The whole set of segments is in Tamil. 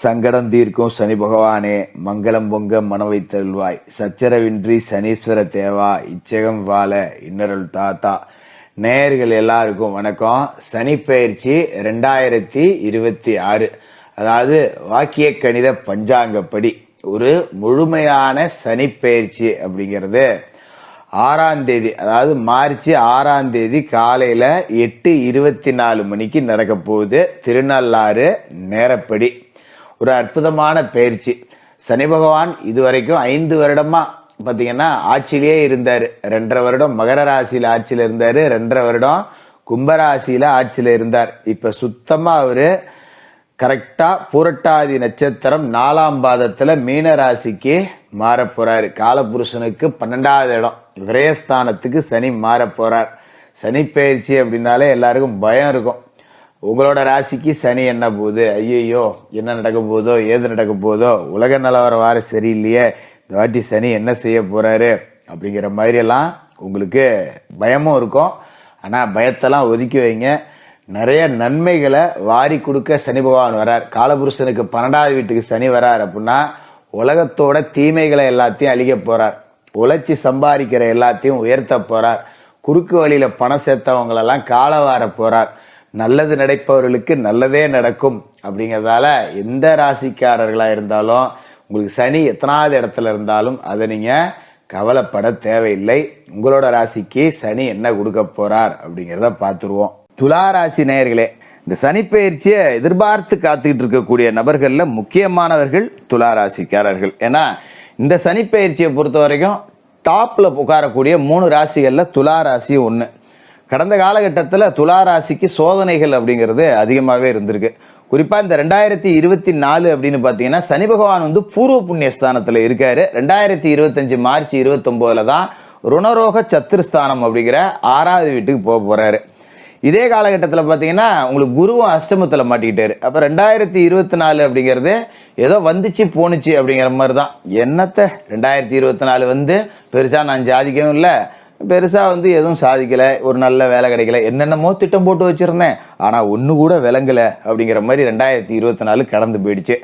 சங்கடம் தீர்க்கும் சனி பகவானே, மங்களம் பொங்க மனவை தருள்வாய். சச்சரவின்றி சனீஸ்வர தேவா, இச்சகம் வாழ இன்னருள் தாத்தா. நேயர்கள் எல்லாருக்கும் வணக்கம். சனி பயிற்சி 2026, அதாவது வாக்கிய கணித பஞ்சாங்கப்படி ஒரு முழுமையான சனி பயிற்சி அப்படிங்கிறது 6ஆம் தேதி, அதாவது மார்ச் 6ஆம் தேதி காலையில 8:24 மணிக்கு நடக்க போகுது. திருநள்ளாறு நேரப்படி ஒரு அற்புதமான பயிற்சி. சனி பகவான் இதுவரைக்கும் 5 வருடமா பாத்தீங்கன்னா ஆட்சியிலேயே இருந்தாரு. 2.5 வருடம் மகர ராசியில ஆட்சியில இருந்தாரு, 2.5 வருடம் கும்பராசியில ஆட்சியில இருந்தார். இப்ப சுத்தமா அவரு கரெக்டா புரட்டாதி நட்சத்திரம் 4ஆம் பாதத்துல மீன ராசிக்கு மாற போறாரு. காலபுருஷனுக்கு 12வது இடம் விரயஸ்தானத்துக்கு சனி மாற போறார். சனி பயிற்சி அப்படின்னாலே எல்லாருக்கும் பயம் இருக்கும். உங்களோட ராசிக்கு சனி என்ன போகுது, ஐயோ என்ன நடக்க போதோ, ஏது நடக்க போதோ, உலக நிலவரம் வார சரியில்லையே, இந்த வாட்டி சனி என்ன செய்ய போறாரு அப்படிங்கிற மாதிரி எல்லாம் உங்களுக்கு பயமும் இருக்கும். ஆனா பயத்தெல்லாம் ஒதுக்கி வைங்க. நிறைய நன்மைகளை வாரி கொடுக்க சனி பகவான் வரார். காலபுருஷனுக்கு 12வது வீட்டுக்கு சனி வரார் அப்படின்னா உலகத்தோட தீமைகளை எல்லாத்தையும் அழிக்க போறார். உழைச்சி சம்பாதிக்கிற எல்லாத்தையும் உயர்த்த போறார். குறுக்கு வழியில பணம் சேர்த்தவங்களெல்லாம் கால வார போறார். நல்லது நடப்பவர்களுக்கு நல்லதே நடக்கும் அப்படிங்கறதால எந்த ராசிக்காரர்களா இருந்தாலும் உங்களுக்கு சனி எத்தனாவது இடத்துல இருந்தாலும் அதை நீங்க கவலைப்பட தேவையில்லை. உங்களோட ராசிக்கு சனி என்ன கொடுக்க போறார் அப்படிங்கிறத பார்த்துருவோம். துலா ராசி நேயர்களே, இந்த சனி பயிற்சியை எதிர்பார்த்து காத்துக்கிட்டு இருக்கக்கூடிய நபர்கள்ல முக்கியமானவர்கள் துலா ராசிக்காரர்கள். ஏன்னா இந்த சனி பயிற்சியை பொறுத்த வரைக்கும் டாப்ல உட்காரக்கூடிய 3 ராசிகள்ல துலா ராசி ஒண்ணு. கடந்த காலகட்டத்தில் துலா ராசிக்கு சோதனைகள் அப்படிங்கிறது அதிகமாகவே இருந்திருக்கு. குறிப்பாக இந்த 2024 அப்படின்னு பார்த்தீங்கன்னா சனி பகவான் பூர்வ புண்ணிய ஸ்தானத்தில் இருக்காரு. 2025 மார்ச் 29 தான் ருணரோக சத்துருஸ்தானம் அப்படிங்கிற 6வது வீட்டுக்கு போக போறாரு. இதே காலகட்டத்தில் பார்த்தீங்கன்னா உங்களுக்கு குருவும் அஷ்டமத்தில் மாட்டிக்கிட்டாரு. அப்போ 2024 அப்படிங்கிறது ஏதோ வந்துச்சு போணுச்சு அப்படிங்கிற மாதிரி தான். என்னத்தை 2024 பெருசாக நான் ஜாதிக்கவும் இல்லை, பெருசா எதுவும் சாதிக்கல, ஒரு நல்ல வேலை கிடைக்கல, என்னென்னமோ திட்டம் போட்டு வச்சிருந்தேன், ஆனா ஒண்ணு கூட விளங்கல அப்படிங்கிற மாதிரி 2024 கடந்து போயிடுச்சு.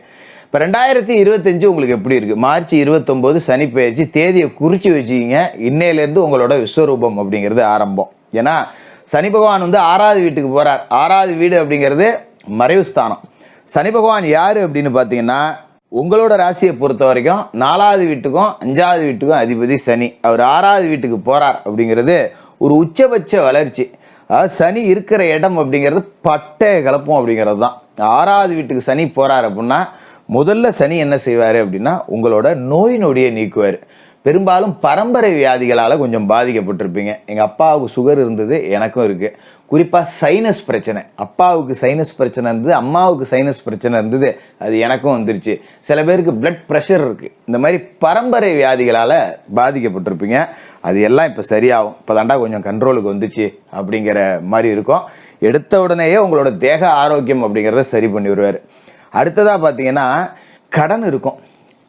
இப்ப 2025 உங்களுக்கு எப்படி இருக்கு? மார்ச் 29 சனி பயிற்சி, தேதியை குறிச்சு வச்சுக்கிங்க. இன்னையில இருந்து உங்களோட விஸ்வரூபம் அப்படிங்கிறது ஆரம்பம். ஏன்னா சனி பகவான் 6வது வீட்டுக்கு போறார். 6வது வீடு அப்படிங்கிறது மறைவு ஸ்தானம். சனி பகவான் யாரு அப்படின்னு பாத்தீங்கன்னா உங்களோட ராசியை பொறுத்த வரைக்கும் 4வது வீட்டுக்கும் 5வது வீட்டுக்கும் அதிபதி சனி. அவர் 6வது வீட்டுக்கு போறார் அப்படிங்கிறது ஒரு உச்சபட்ச வளர்ச்சி. சனி இருக்கிற இடம் அப்படிங்கிறது பட்டைய கலப்பம் அப்படிங்கிறது தான். 6வது வீட்டுக்கு சனி போறார் அப்படின்னா முதல்ல சனி என்ன செய்வாரு அப்படின்னா உங்களோட நோய் நொடியை நீக்குவார். பெரும்பாலும் பரம்பரை வியாதிகளால் கொஞ்சம் பாதிக்கப்பட்டிருப்பீங்க. எங்கள் அப்பாவுக்கு சுகர் இருந்தது, எனக்கும் இருக்குது. குறிப்பாக சைனஸ் பிரச்சனை. அப்பாவுக்கு சைனஸ் பிரச்சனை இருந்தது, அம்மாவுக்கு சைனஸ் பிரச்சனை இருந்தது, அது எனக்கும் வந்துருச்சு. சில பேருக்கு பிளட் ப்ரெஷர் இருக்குது. இந்த மாதிரி பரம்பரை வியாதிகளால் பாதிக்கப்பட்டிருப்பீங்க. அது எல்லாம் இப்போ சரியாகும். இப்போ தாண்டா கொஞ்சம் கண்ட்ரோலுக்கு வந்துச்சு அப்படிங்கிற மாதிரி இருக்கும். எடுத்த உடனேயே உங்களோட தேக ஆரோக்கியம் அப்படிங்கிறத சரி பண்ணி வருவார். அடுத்ததாக பார்த்தீங்கன்னா கடன் இருக்கும்.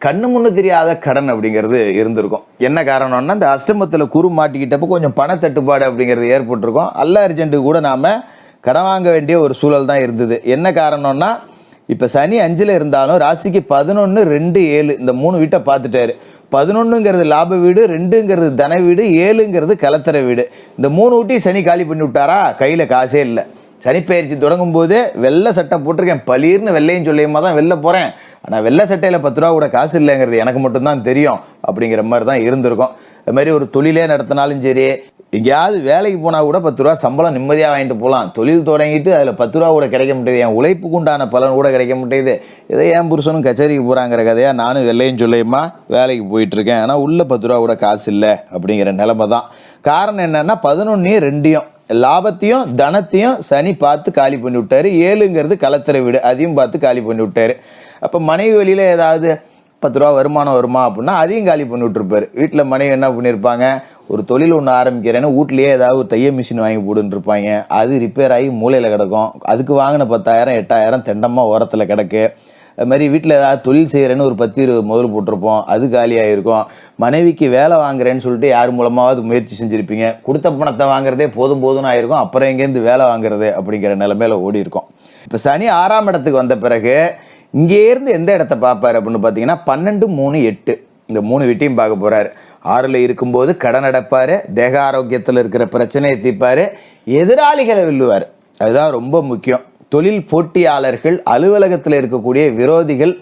கண்ணு முன்னு தெரியாத கடன் அப்படிங்கிறது இருந்திருக்கும். என்ன காரணம்னா இந்த அஷ்டமத்தில் குரு மாட்டிக்கிட்டப்போ கொஞ்சம் பணத்தட்டுப்பாடு அப்படிங்கிறது ஏற்பட்டிருக்கும். அல்ல அர்ஜென்ட்டு கூட நாம கடன் வாங்க வேண்டிய ஒரு சூழல் தான் இருந்தது. என்ன காரணம்னா இப்போ சனி 5ல் இருந்தாலும் ராசிக்கு 11, 2, 7 இந்த 3 வீட்டை பார்த்துட்டாரு. 11ங்கிறது லாப வீடு, 2ங்கிறது தன வீடு, 7ங்கிறது கலத்தர வீடு. இந்த 3 வீட்டையும் சனி காலி பண்ணி விட்டாரா, கையில் காசே இல்லை. சனி பயிற்சி தொடங்கும் போது வெள்ளை சட்டை போட்டிருக்கேன், பளீர்னு வெள்ளையும் சொல்லியமா தான் வெளில போறேன், ஆனால் வெள்ளை சட்டையில் 10 ரூபா கூட காசு இல்லைங்கிறது எனக்கு மட்டும்தான் தெரியும் அப்படிங்கிற மாதிரி தான் இருந்திருக்கும். அது மாதிரி ஒரு தொழிலே நடத்தினாலும் சரி, எங்கேயாவது வேலைக்கு போனால் கூட 10 ரூபா சம்பளம் நிம்மதியாக வாங்கிட்டு போகலாம். தொழில் தொடங்கிட்டு அதில் 10 ரூபா கூட கிடைக்க முடியாது, என் உழைப்புக்கு உண்டான பலன் கூட கிடைக்க முடியுது. இதை என் புருஷனும் கச்சேரிக்கு போகிறாங்கிற கதையாக நானும் வெள்ளையும் சொல்லியமா வேலைக்கு போயிட்டு இருக்கேன், ஆனால் உள்ள 10 ரூபா கூட காசு இல்லை அப்படிங்கிற நிலைமை தான். காரணம் என்னன்னா 11, 2 லாபத்தையும் தனத்தையும் சனி பார்த்து காலி பண்ணி விட்டாரு. 7ங்கிறது கலத்திர வீடு, அதையும் பார்த்து காலி பண்ணி விட்டாரு. அப்போ மனைவி வழியில் ஏதாவது 10 ரூபா வருமானம் வருமா அப்படின்னா அதையும் காலி பண்ணி விட்டுருப்பாரு. வீட்டில் மனைவி என்ன பண்ணியிருப்பாங்க, ஒரு தொழில் ஒன்று ஆரம்பிக்கிறேன்னு வீட்லேயே ஏதாவது ஒரு தைய மிஷின் வாங்கி போட்டுன்னு இருப்பாங்க. அது ரிப்பேர் ஆகி மூலையில் கிடக்கும். அதுக்கு வாங்கின 10,000 8,000 தெண்டமாக ஓரத்தில் கிடக்கு. அது மாதிரி வீட்டில் ஏதாவது தொழில் செய்கிறேன்னு ஒரு 10-20 முதல் போட்டிருப்போம், அது காலியாக இருக்கும். மனைவிக்கு வேலை வாங்குறேன்னு சொல்லிட்டு யார் மூலமாவது முயற்சி செஞ்சுருப்பீங்க, கொடுத்த பணத்தை வாங்குறதே போதும் போதும்னு ஆயிருக்கும், அப்புறம் எங்கேருந்து வேலை வாங்குறது அப்படிங்கிற நிலைமையில ஓடி இருக்கும். இப்போ சனி 6ஆம் இடத்துக்கு வந்த பிறகு இங்கே இருந்து எந்த இடத்த பார்ப்பாரு அப்படின்னு பார்த்தீங்கன்னா 12, 3, 8 இந்த 3 வீட்டையும் பார்க்க போறாரு. 6ல் இருக்கும்போது கடன் அடைப்பாரு, தேக ஆரோக்கியத்தில் இருக்கிற பிரச்சனையை தீர்ப்பாரு, எதிராளிகளை வெல்லுவார். அதுதான் ரொம்ப முக்கியம். தொழில் போட்டியாளர்கள், அலுவலகத்தில் இருக்கக்கூடிய விரோதிகள்,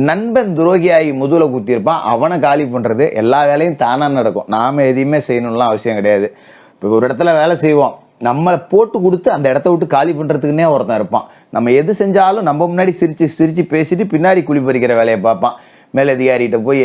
நண்பன் துரோகியாகி முதுல குத்திருப்பான், அவனை காலி பண்ணுறது எல்லா வேலையும் தானாக நடக்கும். நாம் எதையுமே செய்யணும்லாம் அவசியம் கிடையாது. இப்போ ஒரு இடத்துல வேலை செய்வோம், நம்மளை போட்டு கொடுத்து அந்த இடத்த விட்டு காலி பண்ணுறதுக்குன்னே ஒருத்தன் இருப்பான். நம்ம எது செஞ்சாலும் நம்ம முன்னாடி சிரித்து பேசிட்டு பின்னாடி குழி பறிக்கிற வேலையை பார்ப்பான். மேலதிகாரிகிட்ட போய்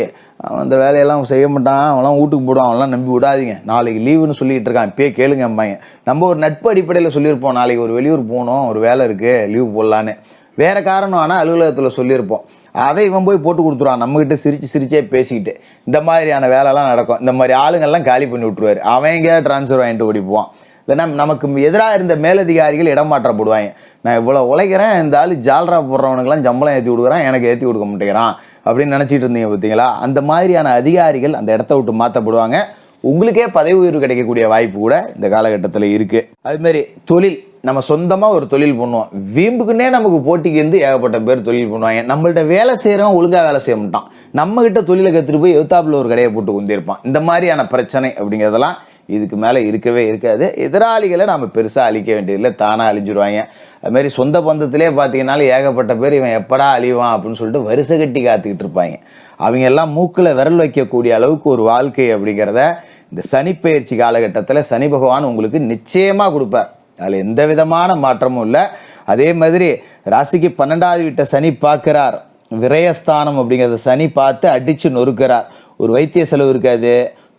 அந்த வேலையெல்லாம் செய்ய மாட்டான், அவன்லாம் வீட்டுக்கு போடுவான், அவன்லாம் நம்பி விடாதீங்க, நாளைக்கு லீவுன்னு சொல்லிட்டு இருக்கான், இப்பயே கேளுங்க அம்மாங்க. நம்ம ஒரு நட்பு அடிப்படையில் சொல்லியிருப்போம், நாளைக்கு ஒரு வெளியூர் போகணும், ஒரு வேலை இருக்குது, லீவு போடலான்னு. வேறு காரணம் ஆனால் அலுவலகத்தில் சொல்லியிருப்போம், அதை இவன் போய் போட்டு கொடுத்துருவான், நம்மகிட்ட சிரிச்சே பேசிக்கிட்டு. இந்த மாதிரியான வேலைலாம் நடக்கும். இந்த மாதிரி ஆளுங்கள்லாம் காலி பண்ணி விட்ருவார். அவன் எங்கேயா ட்ரான்ஸ்ஃபர் வாங்கிட்டு ஓடி போவான். இல்லைன்னா நமக்கு எதிராக இருந்த மேலதிகாரிகள் இடமாற்றப்படுவாங்க. நான் இவ்வளோ உழைக்கிறேன், இந்த ஆள் ஜால்ரா போடுறவனுக்கெல்லாம் சம்பளம் ஏற்றி கொடுக்குறான், எனக்கு ஏற்றி கொடுக்க மாட்டேங்கிறான் அப்படின்னு நினச்சிட்டு இருந்தீங்க பார்த்தீங்களா? அந்த மாதிரியான அதிகாரிகள் அந்த இடத்த விட்டு மாற்றப்படுவாங்க. உங்களுக்கே பதவி உயர்வு கிடைக்கக்கூடிய வாய்ப்பு கூட இந்த காலகட்டத்தில் இருக்குது. அதுமாரி தொழில், நம்ம சொந்தமாக ஒரு தொழில் பண்ணுவோம், வீம்புக்குன்னே நமக்கு போட்டிக்கு இருந்து ஏகப்பட்ட பேர் தொழில் பண்ணுவாங்க. நம்மள்ட்ட வேலை செய்கிறவன் ஒழுங்காக வேலை செய்ய மாட்டான், நம்மகிட்ட தொழிலை கற்றுட்டு போய் எதிர்த்தாப்புல ஒரு கடையை போட்டு குந்திருப்பான். இந்த மாதிரியான பிரச்சனை அப்படிங்கிறதெல்லாம் இதுக்கு மேலே இருக்கவே இருக்காது. எதிராளிகளை நாம் பெருசாக அழிக்க வேண்டியதில்லை, தானாக அழிஞ்சிருவாங்க. அதுமாரி சொந்த பந்தத்திலே பார்த்தீங்கன்னாலும் ஏகப்பட்ட பேர் இவன் எப்படா அழிவான் அப்படின்னு சொல்லிட்டு வரிசை கட்டி காத்துக்கிட்டு இருப்பாங்க. அவங்க எல்லாம் மூக்கில் விரல் வைக்கக்கூடிய அளவுக்கு ஒரு வாழ்க்கை அப்படிங்கிறத இந்த சனிப்பெயர்ச்சி காலகட்டத்தில் சனி பகவான் உங்களுக்கு நிச்சயமாக கொடுப்பார். அதில் எந்த விதமான மாற்றமும் இல்லை. அதே மாதிரி ராசிக்கு 12வது வீட்டை சனி பார்க்குறார், விரயஸ்தானம் அப்படிங்கிறத சனி பார்த்து அடித்து நொறுக்கிறார். ஒரு வைத்திய செலவு இருக்காது,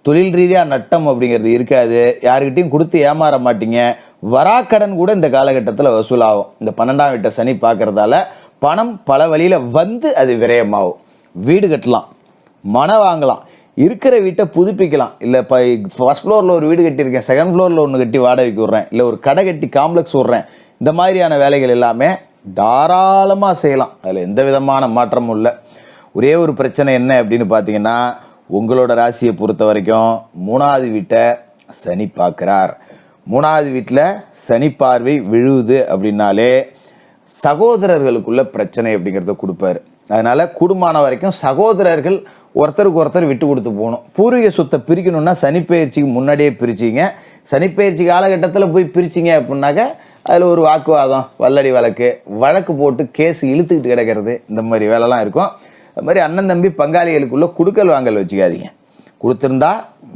தொழில் ரீதியாக நட்டம் அப்படிங்கிறது இருக்காது, யாருக்கிட்டையும் கொடுத்து ஏமாற மாட்டீங்க, வராக்கடன் கூட இந்த காலகட்டத்தில் வசூலாகும். இந்த 12ஆம் வீட்டை சனி பார்க்கறதால பணம் பல வழியில் வந்து அது விரயமாகும். வீடு கட்டலாம், மனை வாங்கலாம், இருக்கிற வீட்டை புதுப்பிக்கலாம். இல்லை இப்போ ஃபர்ஸ்ட் ஃப்ளோரில் ஒரு வீடு கட்டியிருக்கேன், செகண்ட் ஃப்ளோரில் ஒன்று கட்டி வாடகைக்கு விட்றேன், இல்லை ஒரு கடை கட்டி காம்ப்ளெக்ஸ் விட்றேன், இந்த மாதிரியான வேலைகள் எல்லாமே தாராளமாக செய்யலாம். அதில் எந்த விதமான மாற்றமும் இல்லை. ஒரே ஒரு பிரச்சனை என்ன அப்படின்னு பார்த்தீங்கன்னா, உங்களோட ராசியை பொறுத்த வரைக்கும் 3வது வீட்டை சனி பார்க்குறார். 3வது வீட்டில் சனி பார்வை விழுவுது அப்படின்னாலே சகோதரர்களுக்குள்ள பிரச்சனை அப்படிங்கிறத கொடுப்பாரு. அதனால் கூடுமான வரைக்கும் சகோதரர்கள் ஒருத்தருக்கு ஒருத்தர் விட்டு கொடுத்து போகணும். பூர்வீக சொத்தை பிரிக்கணும்னா சனிப்பெயர்ச்சிக்கு முன்னாடியே பிரிச்சிங்க. சனிப்பெயர்ச்சி காலகட்டத்தில் போய் பிரிச்சிங்க அப்படின்னாக்க அதில் ஒரு வாக்குவாதம், வல்லடி வழக்கு போட்டு கேஸ் இழுத்துக்கிட்டு கிடக்கிறது, இந்த மாதிரி வேலைலாம் இருக்கும். அது மாதிரி அண்ணன் தம்பி பங்காளிகளுக்குள்ள குடுக்கல் வாங்கல் வச்சுக்காதீங்க. கொடுத்துருந்தா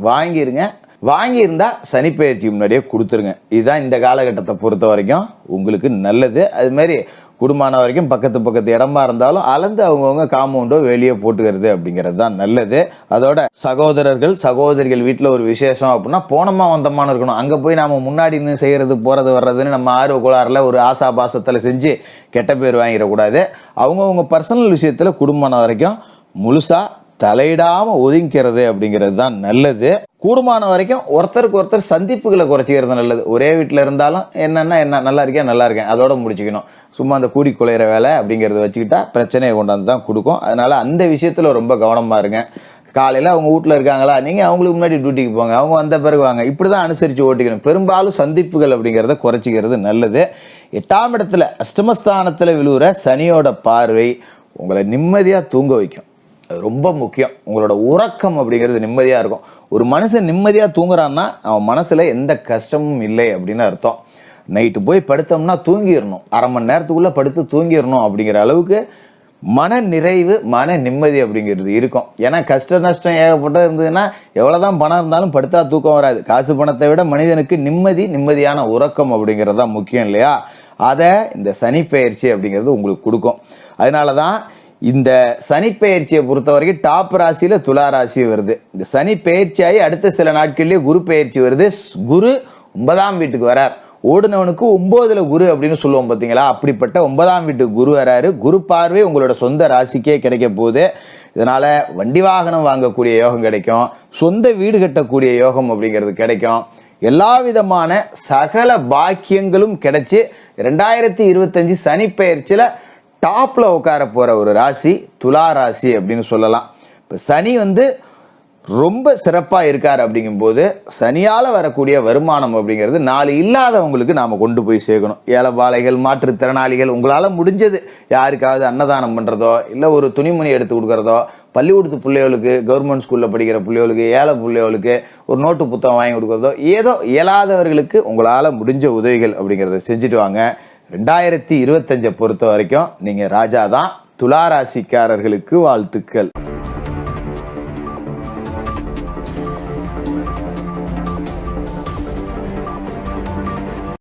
வாங்கிருங்க, வாங்கியிருந்தா சனிப்பெயர்ச்சிக்கு முன்னாடியே கொடுத்துருங்க. இதுதான் இந்த காலகட்டத்தை பொறுத்த வரைக்கும் உங்களுக்கு நல்லது. அதுமாரி குடும்பமான வரைக்கும் பக்கத்து இடமா இருந்தாலும் அளந்து அவங்கவுங்க காம்பவுண்டோ வெளியே போட்டுக்கிறது அப்படிங்கிறது தான் நல்லது. அதோட சகோதரிகள் வீட்டில் ஒரு விசேஷம் அப்படின்னா போனமா வந்தமான இருக்கணும். அங்கே போய் நாம் முன்னாடி செய்கிறது போகிறது வர்றதுன்னு நம்ம ஆர்வ கோளாறுல ஒரு ஆசா பாசத்தில் செஞ்சு கெட்ட பேர் வாங்கிடக்கூடாது. அவங்கவுங்க பர்சனல் விஷயத்தில் குடும்பமான வரைக்கும் முழுசாக தலையிடாமல் ஒதுங்கிறது அப்படிங்கிறது தான் நல்லது. கூடுமான வரைக்கும் ஒருத்தருக்கு ஒருத்தர் சந்திப்புகளை குறைச்சிக்கிறது நல்லது. ஒரே வீட்டில் இருந்தாலும் என்ன நல்லா இருக்கேன் அதோட முடிச்சுக்கணும். சும்மா அந்த கூடி குலையிற வேலை அப்படிங்கிறத வச்சுக்கிட்டா பிரச்சனையை கொண்டாந்து தான் கொடுக்கும். அதனால் அந்த விஷயத்தில் ரொம்ப கவனமாக இருங்க. காலையில் அவங்க வீட்டில் இருக்காங்களா, நீங்கள் அவங்களுக்கு முன்னாடி டியூட்டிக்கு போங்க, அவங்க வந்த பிறகு வாங்க, இப்படி தான் அனுசரித்து ஓட்டிக்கணும். பெரும்பாலும் சந்திப்புகள் அப்படிங்கிறத குறைச்சிக்கிறது நல்லது. 8ஆம் இடத்துல அஷ்டமஸ்தானத்தில் விழுகிற சனியோட பார்வை உங்களை நிம்மதியாக தூங்க வைக்கும். அது ரொம்ப முக்கியம். உங்களோட உறக்கம் அப்படிங்கிறது நிம்மதியாக இருக்கும். ஒரு மனுஷன் நிம்மதியாக தூங்குறான்னா அவன் மனசில் எந்த கஷ்டமும் இல்லை அப்படின்னு அர்த்தம். நைட்டு போய் படுத்தோம்னா தூங்கிடணும், அரை மணி நேரத்துக்குள்ளே படுத்து தூங்கிடணும் அப்படிங்கிற அளவுக்கு மன நிறைவு, மன நிம்மதி அப்படிங்கிறது இருக்கும். ஏன்னா கஷ்ட நஷ்டம் ஏகப்பட்ட இருந்ததுன்னா எவ்வளோதான் பணம் இருந்தாலும் படுத்தா தூக்கம் வராது. காசு பணத்தை விட மனிதனுக்கு நிம்மதியான உறக்கம் அப்படிங்கிறது தான் முக்கியம் இல்லையா? அதை இந்த சனிப்பெயர்ச்சி அப்படிங்கிறது உங்களுக்கு கொடுக்கும். அதனால தான் இந்த சனிப்பெயர்ச்சியை பொறுத்த வரைக்கும் டாப் ராசியில் துலா ராசி வருது. இந்த சனி பெயர்ச்சியாகி அடுத்த சில நாட்கள்லேயே குரு பெயர்ச்சி வருது. குரு 9ஆம் வீட்டுக்கு வரார். ஓடுனவனுக்கு 9ல் குரு அப்படின்னு சொல்லுவோம் பார்த்தீங்களா? அப்படிப்பட்ட 9ஆம் வீட்டுக்கு குரு வராரு. குரு பார்வை உங்களோட சொந்த ராசிக்கே கிடைக்க போகுது. இதனால் வண்டி வாகனம் வாங்கக்கூடிய யோகம் கிடைக்கும், சொந்த வீடு கட்டக்கூடிய யோகம் அப்படிங்கிறது கிடைக்கும். எல்லா விதமான சகல பாக்கியங்களும் கிடைச்சி 2025 சனிப்பெயர்ச்சியில் டாப்பில் உட்கார போகிற ஒரு ராசி துலா ராசி அப்படின்னு சொல்லலாம். இப்போ சனி ரொம்ப சிறப்பாக இருக்கார். அப்படிங்கும்போது சனியால் வரக்கூடிய வருமானம் அப்படிங்கிறது 4 இல்லாதவங்களுக்கு நாம் கொண்டு போய் சேர்க்கணும். ஏழைபாளைகள், மாற்றுத்திறனாளிகள், உங்களால் முடிஞ்சது யாருக்காவது அன்னதானம் பண்ணுறதோ, இல்லை ஒரு துணிமணி எடுத்து கொடுக்குறதோ, பள்ளிக்கூடத்து பிள்ளைகளுக்கு, கவர்மெண்ட் ஸ்கூலில் படிக்கிற பிள்ளைகளுக்கு, ஏழை பிள்ளைகளுக்கு ஒரு நோட்டு புத்தகம் வாங்கி கொடுக்குறதோ, ஏதோ இயலாதவர்களுக்கு உங்களால் முடிஞ்ச உதவிகள் அப்படிங்கிறத செஞ்சுட்டு வாங்க. 2025 பொறுத்த வரைக்கும் நீங்கள் ராஜா தான். துலா ராசிக்காரர்களுக்கு வாழ்த்துக்கள்.